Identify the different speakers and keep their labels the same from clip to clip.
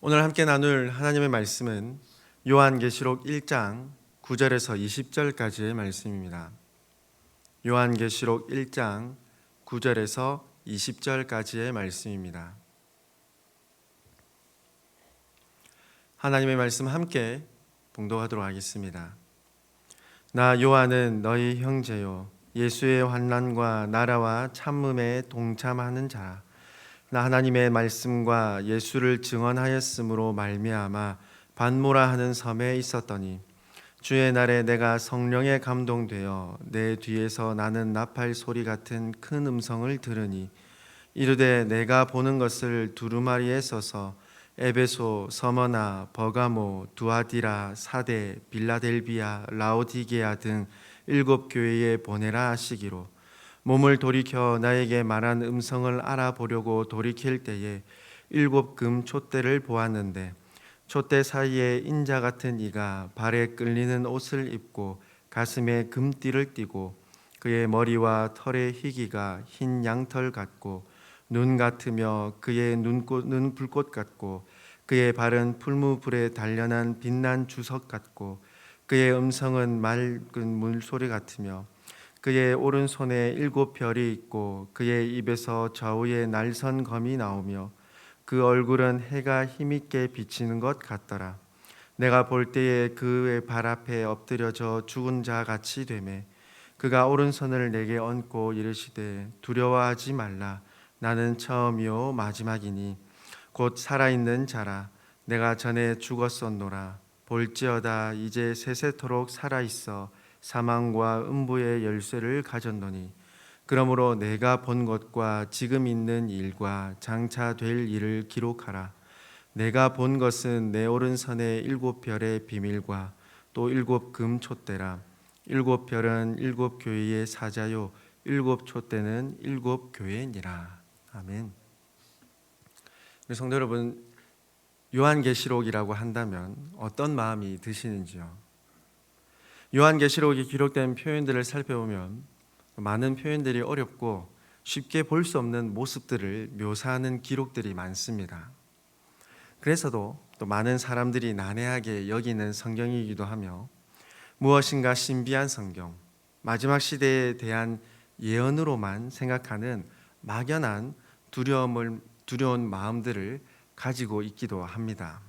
Speaker 1: 오늘 함께 나눌 하나님의 말씀은 요한계시록 1장 9절에서 20절까지의 말씀입니다. 요한계시록 1장 9절에서 20절까지의 말씀입니다. 하나님의 말씀 함께 봉독하도록 하겠습니다. 나 요한은 너희 형제요 예수의 환난과 나라와 참음에 동참하는 자라. 나 하나님의 말씀과 예수를 증언하였으므로 말미암아 반모라 하는 섬에 있었더니 주의 날에 내가 성령에 감동되어 내 뒤에서 나는 나팔 소리 같은 큰 음성을 들으니 이르되 내가 보는 것을 두루마리에 써서 에베소, 서머나, 버가모, 두아디라, 사데, 빌라델비아, 라오디게아 등 7교회에 보내라 하시기로 몸을 돌이켜 나에게 말한 음성을 알아보려고 돌이킬 때에 7 금 촛대를 보았는데 촛대 사이에 인자 같은 이가 발에 끌리는 옷을 입고 가슴에 금띠를 띠고 그의 머리와 털의 희기가 흰 양털 같고 눈 같으며 그의 눈은 불꽃 같고 그의 발은 풀무불에 단련한 빛난 주석 같고 그의 음성은 맑은 물소리 같으며 그의 오른손에 7 별이 있고 그의 입에서 좌우에 날선 검이 나오며 그 얼굴은 해가 힘있게 비치는 것 같더라. 내가 볼 때에 그의 발 앞에 엎드려져 죽은 자 같이 되매 그가 오른손을 내게 얹고 이르시되 두려워하지 말라. 나는 처음이요 마지막이니 곧 살아있는 자라. 내가 전에 죽었었노라. 볼지어다 이제 세세토록 살아있어 사망과 음부의 열쇠를 가졌노니 그러므로 내가 본 것과 지금 있는 일과 장차 될 일을 기록하라. 내가 본 것은 내 오른손에 7 별의 비밀과 또 7 금 촛대라. 7 별은 7 교회의 사자요 7 촛대는 7 교회니라. 아멘. 우리 성도 여러분, 요한계시록이라고 한다면 어떤 마음이 드시는지요? 요한계시록에 기록된 표현들을 살펴보면 많은 표현들이 어렵고 쉽게 볼 수 없는 모습들을 묘사하는 기록들이 많습니다. 그래서도 또 많은 사람들이 난해하게 여기는 성경이기도 하며 무엇인가 신비한 성경, 마지막 시대에 대한 예언으로만 생각하는 막연한 두려운 마음들을 가지고 있기도 합니다.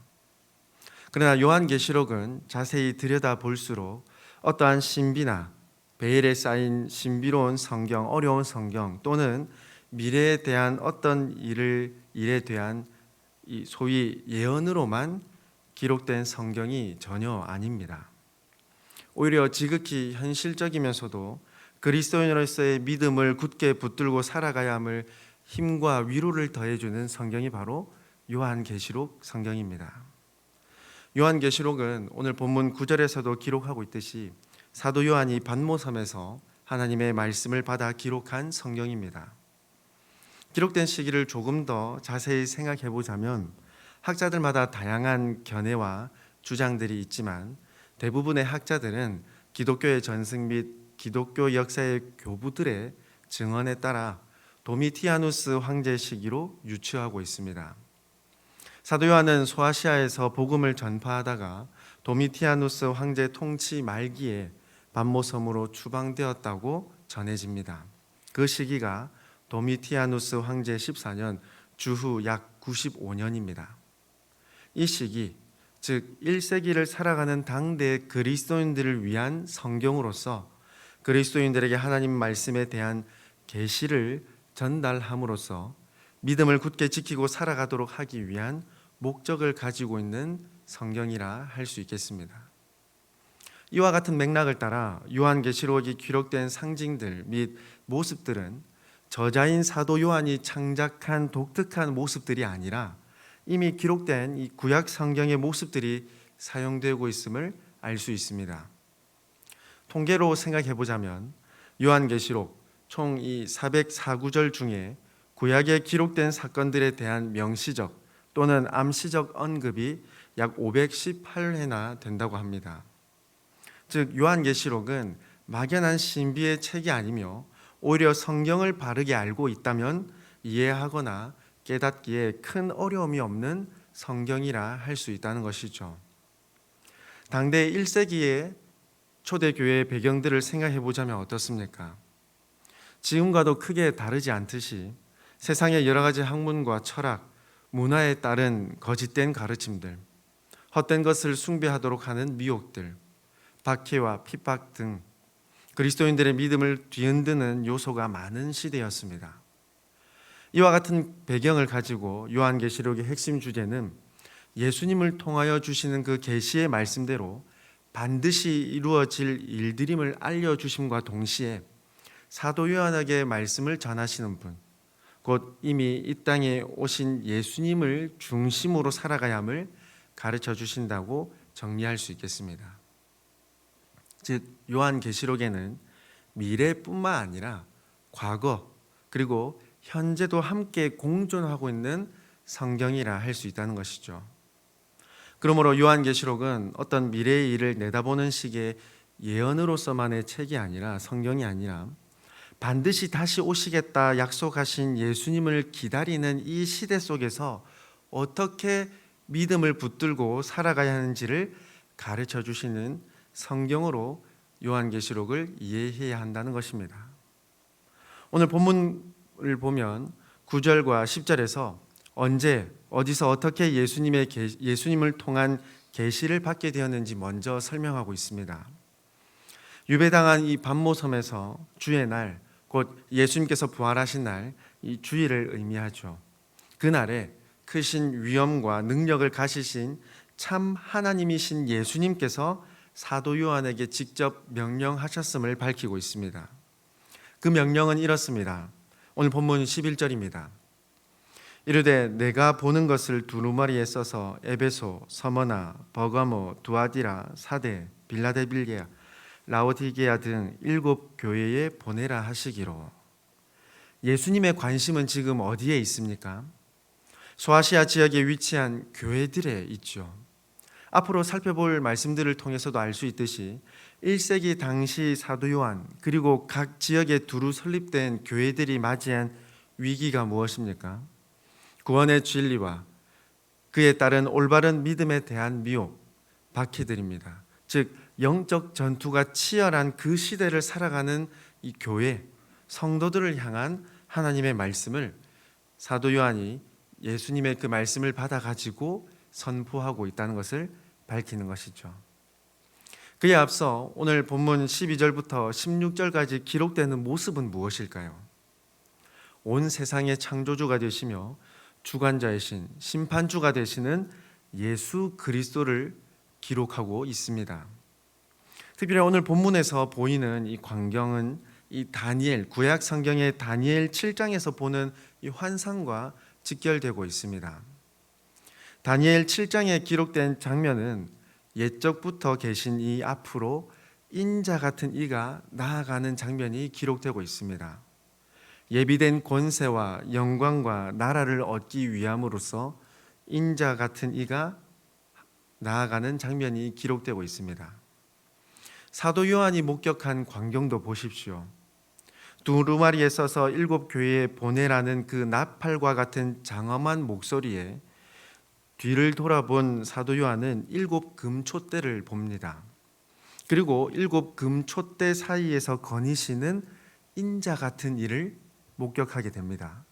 Speaker 1: 그러나 요한계시록은 자세히 들여다볼수록 어떠한 신비나 베일에 쌓인 신비로운 성경, 어려운 성경 또는 미래에 대한 어떤 일에 대한 소위 예언으로만 기록된 성경이 전혀 아닙니다. 오히려 지극히 현실적이면서도 그리스도인으로서의 믿음을 굳게 붙들고 살아가야 함을 힘과 위로를 더해주는 성경이 바로 요한계시록 성경입니다. 요한계시록은 오늘 본문 9절에서도 기록하고 있듯이 사도 요한이 반모섬에서 하나님의 말씀을 받아 기록한 성경입니다. 기록된 시기를 조금 더 자세히 생각해 보자면 학자들마다 다양한 견해와 주장들이 있지만 대부분의 학자들은 기독교의 전승 및 기독교 역사의 교부들의 증언에 따라 도미티아누스 황제 시기로 유추하고 있습니다. 사도 요한은 소아시아에서 복음을 전파하다가 도미티아누스 황제 통치 말기에 반모섬으로 추방되었다고 전해집니다. 그 시기가 도미티아누스 황제 14년 주후 약 95년입니다. 이 시기, 즉 1세기를 살아가는 당대 그리스도인들을 위한 성경으로서 그리스도인들에게 하나님 말씀에 대한 계시를 전달함으로써 믿음을 굳게 지키고 살아가도록 하기 위한 목적을 가지고 있는 성경이라 할 수 있겠습니다. 이와 같은 맥락을 따라 요한계시록이 기록된 상징들 및 모습들은 저자인 사도 요한이 창작한 독특한 모습들이 아니라 이미 기록된 이 구약 성경의 모습들이 사용되고 있음을 알 수 있습니다. 통계로 생각해 보자면 요한계시록 총 이 404구절 중에 구약에 기록된 사건들에 대한 명시적 또는 암시적 언급이 약 518회나 된다고 합니다. 즉 요한계시록은 막연한 신비의 책이 아니며 오히려 성경을 바르게 알고 있다면 이해하거나 깨닫기에 큰 어려움이 없는 성경이라 할 수 있다는 것이죠. 당대 1세기의 초대교회의 배경들을 생각해 보자면 어떻습니까? 지금과도 크게 다르지 않듯이 세상의 여러 가지 학문과 철학, 문화에 따른 거짓된 가르침들, 헛된 것을 숭배하도록 하는 미혹들, 박해와 핍박 등 그리스도인들의 믿음을 뒤흔드는 요소가 많은 시대였습니다. 이와 같은 배경을 가지고 요한계시록의 핵심 주제는 예수님을 통하여 주시는 그 계시의 말씀대로 반드시 이루어질 일들임을 알려주심과 동시에 사도 요한에게 말씀을 전하시는 분, 곧 이미 이 땅에 오신 예수님을 중심으로 살아가야 함을 가르쳐 주신다고 정리할 수 있겠습니다. 즉 요한계시록에는 미래뿐만 아니라 과거 그리고 현재도 함께 공존하고 있는 성경이라 할 수 있다는 것이죠. 그러므로 요한계시록은 어떤 미래의 일을 내다보는 식의 예언으로서만의 책이 아니라 성경이 아니라 반드시 다시 오시겠다 약속하신 예수님을 기다리는 이 시대 속에서 어떻게 믿음을 붙들고 살아가야 하는지를 가르쳐 주시는 성경으로 요한계시록을 이해해야 한다는 것입니다. 오늘 본문을 보면 9절과 10절에서 언제 어디서 어떻게 예수님을 통한 계시를 받게 되었는지 먼저 설명하고 있습니다. 유배당한 이 반모섬에서 주의 날, 곧 예수님께서 부활하신 날, 이 주일을 의미하죠. 그날에 크신 위엄과 능력을 가지신 참 하나님이신 예수님께서 사도 요한에게 직접 명령하셨음을 밝히고 있습니다. 그 명령은 이렇습니다. 오늘 본문 11절입니다. 이르되 내가 보는 것을 두루마리에 써서 에베소, 서머나, 버가모, 두아디라, 사데, 빌라델비아, 라오디게아 등 7 교회에 보내라 하시기로. 예수님의 관심은 지금 어디에 있습니까? 소아시아 지역에 위치한 교회들에 있죠. 앞으로 살펴볼 말씀들을 통해서도 알 수 있듯이 1세기 당시 사도 요한 그리고 각 지역에 두루 설립된 교회들이 맞이한 위기가 무엇입니까? 구원의 진리와 그에 따른 올바른 믿음에 대한 미혹, 박해들입니다. 즉 영적 전투가 치열한 그 시대를 살아가는 이 교회, 성도들을 향한 하나님의 말씀을 사도 요한이 예수님의 그 말씀을 받아가지고 선포하고 있다는 것을 밝히는 것이죠. 그에 앞서 오늘 본문 12절부터 16절까지 기록되는 모습은 무엇일까요? 온 세상의 창조주가 되시며 주관자이신 심판주가 되시는 예수 그리스도를 기록하고 있습니다. 특별히 오늘 본문에서 보이는 이 광경은 이 다니엘, 구약 성경의 다니엘 7장에서 보는 이 환상과 직결되고 있습니다. 다니엘 7장에 기록된 장면은 옛적부터 계신 이 앞으로 인자 같은 이가 나아가는 장면이 기록되고 있습니다. 예비된 권세와 영광과 나라를 얻기 위함으로써 인자 같은 이가 나아가는 장면이 기록되고 있습니다. 사도 요한이 목격한 광경도 보십시오. 두루마리에 써서 7 교회에 보내라는 그 나팔과 같은 장엄한 목소리에 뒤를 돌아본 사도 요한은 7 금촛대를 봅니다. 그리고 7 금촛대 사이에서 거니시는 인자 같은 이를 목격하게 됩니다.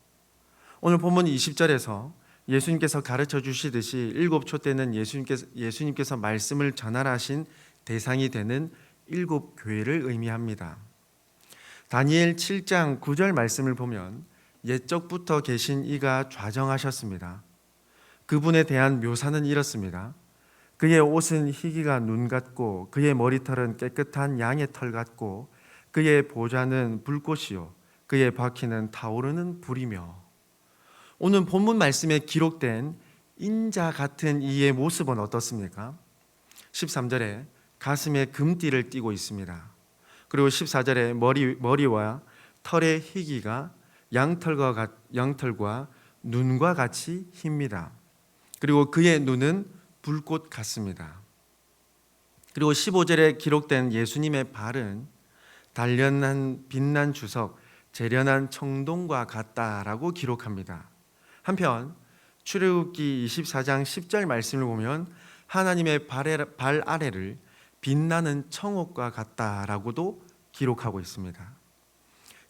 Speaker 1: 오늘 본문 20절에서 예수님께서 가르쳐 주시듯이 7 촛대는 예수님께서 말씀을 전하라 하신 대상이 되는 7 교회를 의미합니다. 다니엘 7장 9절 말씀을 보면 옛적부터 계신 이가 좌정하셨습니다. 그분에 대한 묘사는 이렇습니다. 그의 옷은 희기가 눈 같고 그의 머리털은 깨끗한 양의 털 같고 그의 보좌는 불꽃이요 그의 바퀴는 타오르는 불이며. 오늘 본문 말씀에 기록된 인자 같은 이의 모습은 어떻습니까? 13절에 가슴에 금띠를 띠고 있습니다. 그리고 14절에 머리와 털의 희기가 양털과 눈과 같이 힙니다. 그리고 그의 눈은 불꽃 같습니다. 그리고 15절에 기록된 예수님의 발은 단련한 빛난 주석, 재련한 청동과 같다라고 기록합니다. 한편 출애굽기 24장 10절 말씀을 보면 하나님의 발 아래를 빛나는 청옥과 같다라고도 기록하고 있습니다.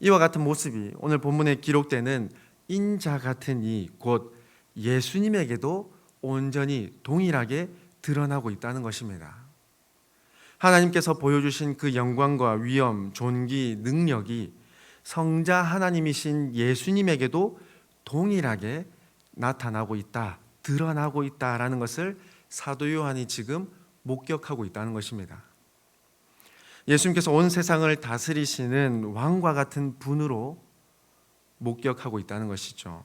Speaker 1: 이와 같은 모습이 오늘 본문에 기록되는 인자 같은 이 곧 예수님에게도 온전히 동일하게 드러나고 있다는 것입니다. 하나님께서 보여주신 그 영광과 위엄, 존귀, 능력이 성자 하나님이신 예수님에게도 동일하게 나타나고 있다, 드러나고 있다라는 것을 사도 요한이 지금 목격하고 있다는 것입니다. 예수님께서 온 세상을 다스리시는 왕과 같은 분으로 목격하고 있다는 것이죠.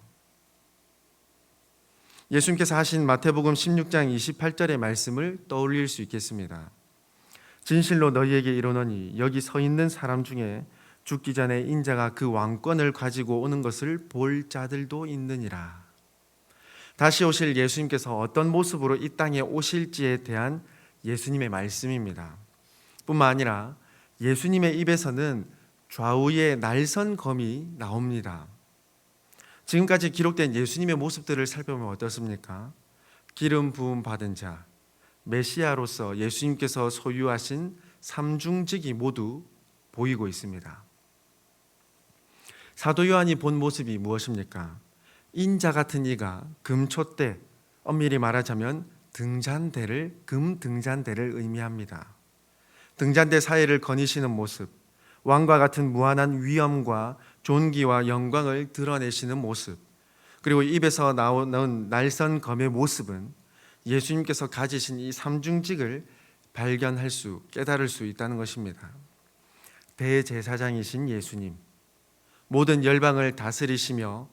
Speaker 1: 예수님께서 하신 마태복음 16장 28절의 말씀을 떠올릴 수 있겠습니다. 진실로 너희에게 이르노니 여기 서 있는 사람 중에 죽기 전에 인자가 그 왕권을 가지고 오는 것을 볼 자들도 있느니라. 다시 오실 예수님께서 어떤 모습으로 이 땅에 오실지에 대한 예수님의 말씀입니다. 뿐만 아니라 예수님의 입에서는 좌우의 날선 검이 나옵니다. 지금까지 기록된 예수님의 모습들을 살펴보면 어떻습니까? 기름 부음 받은 자, 메시아로서 예수님께서 소유하신 삼중직이 모두 보이고 있습니다. 사도 요한이 본 모습이 무엇입니까? 인자 같은 이가 금촛대, 엄밀히 말하자면 등잔대를, 금 등잔대를 의미합니다. 등잔대 사이를 거니시는 모습, 왕과 같은 무한한 위엄과 존귀와 영광을 드러내시는 모습, 그리고 입에서 나오는 날선 검의 모습은 예수님께서 가지신 이 삼중직을 발견할 수, 깨달을 수 있다는 것입니다. 대제사장이신 예수님, 모든 열방을 다스리시며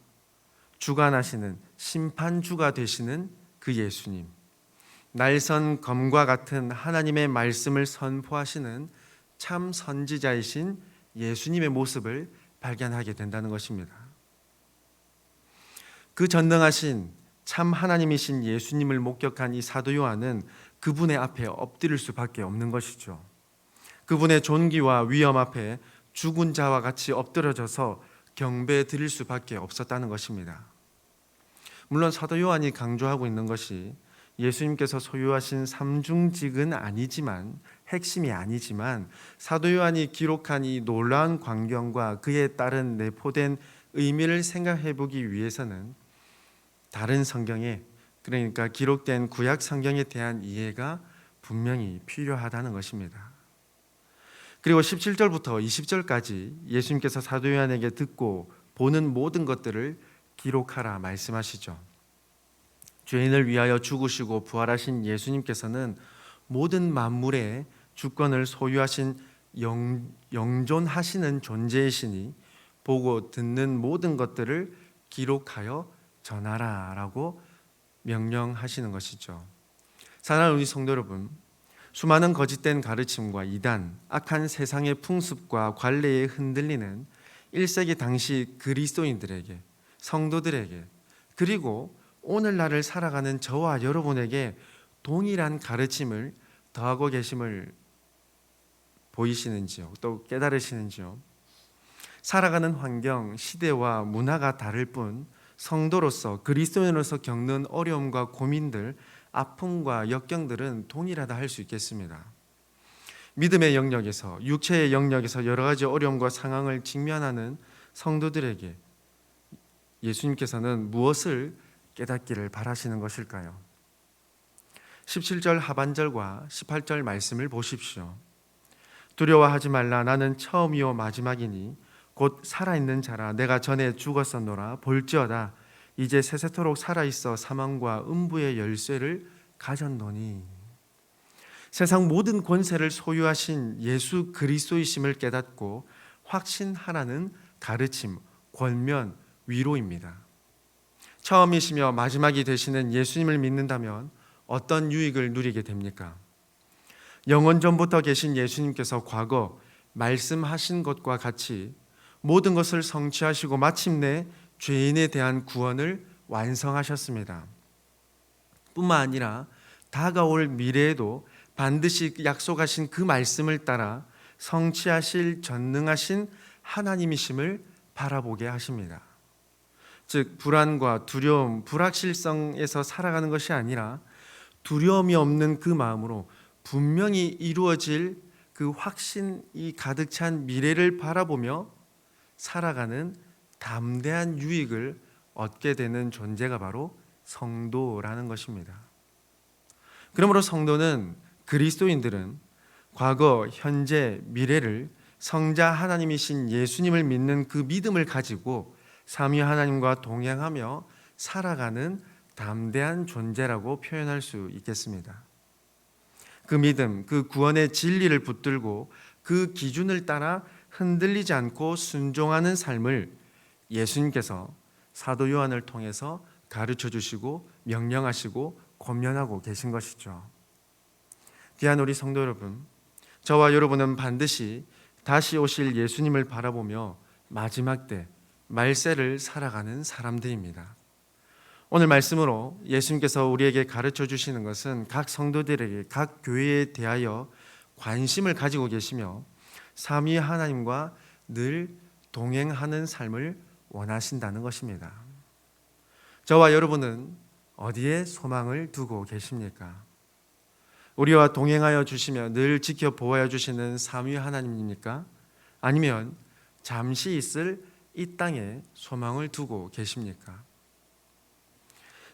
Speaker 1: 주관하시는 심판주가 되시는 그 예수님, 날선 검과 같은 하나님의 말씀을 선포하시는 참 선지자이신 예수님의 모습을 발견하게 된다는 것입니다. 그 전능하신 참 하나님이신 예수님을 목격한 이 사도 요한은 그분의 앞에 엎드릴 수밖에 없는 것이죠. 그분의 존귀와 위엄 앞에 죽은 자와 같이 엎드려져서 경배 드릴 수밖에 없었다는 것입니다. 물론 사도 요한이 강조하고 있는 것이 예수님께서 소유하신 삼중직은 아니지만, 핵심이 아니지만, 사도 요한이 기록한 이 놀라운 광경과 그에 따른 내포된 의미를 생각해 보기 위해서는 다른 성경에, 그러니까 기록된 구약 성경에 대한 이해가 분명히 필요하다는 것입니다. 그리고 17절부터 20절까지 예수님께서 사도 요한에게 듣고 보는 모든 것들을 기록하라 말씀하시죠. 죄인을 위하여 죽으시고 부활하신 예수님께서는 모든 만물의 주권을 소유하신 영존하시는 존재이시니 보고 듣는 모든 것들을 기록하여 전하라라고 명령하시는 것이죠. 사랑하는 우리 성도 여러분, 수많은 거짓된 가르침과 이단, 악한 세상의 풍습과 관례에 흔들리는 1세기 당시 그리스도인들에게, 성도들에게, 그리고 오늘날을 살아가는 저와 여러분에게 동일한 가르침을 더하고 계심을 보이시는지요? 또 깨달으시는지요? 살아가는 환경, 시대와 문화가 다를 뿐 성도로서, 그리스도인으로서 겪는 어려움과 고민들, 아픔과 역경들은 동일하다 할 수 있겠습니다. 믿음의 영역에서, 육체의 영역에서 여러 가지 어려움과 상황을 직면하는 성도들에게 예수님께서는 무엇을 깨닫기를 바라시는 것일까요? 17절 하반절과 18절 말씀을 보십시오. 두려워하지 말라. 나는 처음이요 마지막이니 곧 살아있는 자라. 내가 전에 죽었었노라. 볼지어다 이제 세세토록 살아있어 사망과 음부의 열쇠를 가졌노니. 세상 모든 권세를 소유하신 예수 그리스도이심을 깨닫고 확신하라는 가르침, 권면, 위로입니다. 처음이시며 마지막이 되시는 예수님을 믿는다면 어떤 유익을 누리게 됩니까? 영원 전부터 계신 예수님께서 과거 말씀하신 것과 같이 모든 것을 성취하시고 마침내 죄인에 대한 구원을 완성하셨습니다. 뿐만 아니라 다가올 미래에도 반드시 약속하신 그 말씀을 따라 성취하실 전능하신 하나님이심을 바라보게 하십니다. 즉 불안과 두려움, 불확실성에서 살아가는 것이 아니라 두려움이 없는 그 마음으로 분명히 이루어질 그 확신이 가득 찬 미래를 바라보며 살아가는 담대한 유익을 얻게 되는 존재가 바로 성도라는 것입니다. 그러므로 성도는, 그리스도인들은 과거, 현재, 미래를 성자 하나님이신 예수님을 믿는 그 믿음을 가지고 삼위 하나님과 동행하며 살아가는 담대한 존재라고 표현할 수 있겠습니다. 그 믿음, 그 구원의 진리를 붙들고 그 기준을 따라 흔들리지 않고 순종하는 삶을 예수님께서 사도 요한을 통해서 가르쳐 주시고 명령하시고 권면하고 계신 것이죠. 귀한 우리 성도 여러분, 저와 여러분은 반드시 다시 오실 예수님을 바라보며 마지막 때 말세를 살아가는 사람들입니다. 오늘 말씀으로 예수님께서 우리에게 가르쳐 주시는 것은 각 성도들에게, 각 교회에 대하여 관심을 가지고 계시며 삼위 하나님과 늘 동행하는 삶을 원하신다는 것입니다. 저와 여러분은 어디에 소망을 두고 계십니까? 우리와 동행하여 주시며 늘 지켜 보호하여 주시는 삼위 하나님입니까? 아니면 잠시 있을 이 땅에 소망을 두고 계십니까?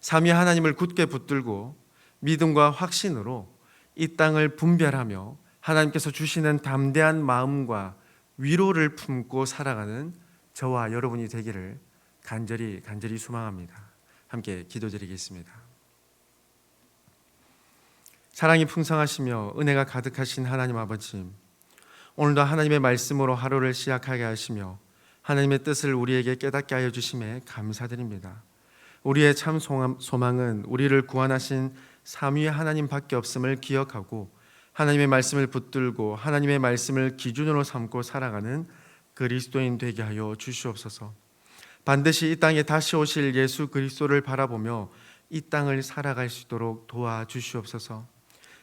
Speaker 1: 삼위 하나님을 굳게 붙들고 믿음과 확신으로 이 땅을 분별하며 하나님께서 주시는 담대한 마음과 위로를 품고 살아가는 저와 여러분이 되기를 간절히 소망합니다. 함께 기도드리겠습니다. 사랑이 풍성하시며 은혜가 가득하신 하나님 아버지, 오늘도 하나님의 말씀으로 하루를 시작하게 하시며 하나님의 뜻을 우리에게 깨닫게 하여 주심에 감사드립니다. 우리의 참 소망은 우리를 구원하신 삼위 하나님밖에 없음을 기억하고 하나님의 말씀을 붙들고 하나님의 말씀을 기준으로 삼고 살아가는 그리스도인 되게 하여 주시옵소서. 반드시 이 땅에 다시 오실 예수 그리스도를 바라보며 이 땅을 살아갈 수 있도록 도와주시옵소서.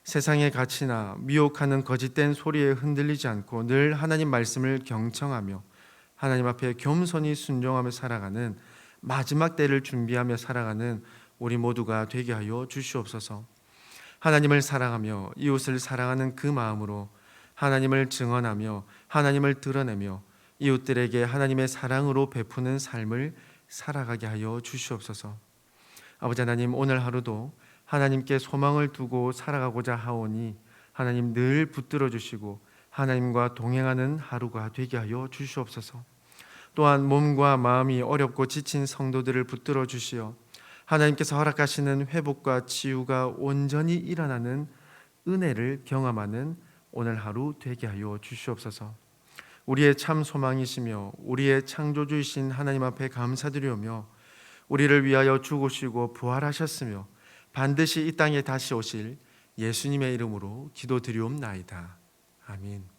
Speaker 1: 세상의 가치나 미혹하는 거짓된 소리에 흔들리지 않고 늘 하나님 말씀을 경청하며 하나님 앞에 겸손히 순종하며 살아가는 마지막 때를 준비하며 살아가는 우리 모두가 되게 하여 주시옵소서. 하나님을 사랑하며 이웃을 사랑하는 그 마음으로 하나님을 증언하며 하나님을 드러내며 이웃들에게 하나님의 사랑으로 베푸는 삶을 살아가게 하여 주시옵소서. 아버지 하나님, 오늘 하루도 하나님께 소망을 두고 살아가고자 하오니 하나님 늘 붙들어 주시고 하나님과 동행하는 하루가 되게 하여 주시옵소서. 또한 몸과 마음이 어렵고 지친 성도들을 붙들어 주시어 하나님께서 허락하시는 회복과 치유가 온전히 일어나는 은혜를 경험하는 오늘 하루 되게 하여 주시옵소서. 우리의 참 소망이시며 우리의 창조주이신 하나님 앞에 감사드리오며 우리를 위하여 죽으시고 부활하셨으며 반드시 이 땅에 다시 오실 예수님의 이름으로 기도드리옵나이다. 아멘.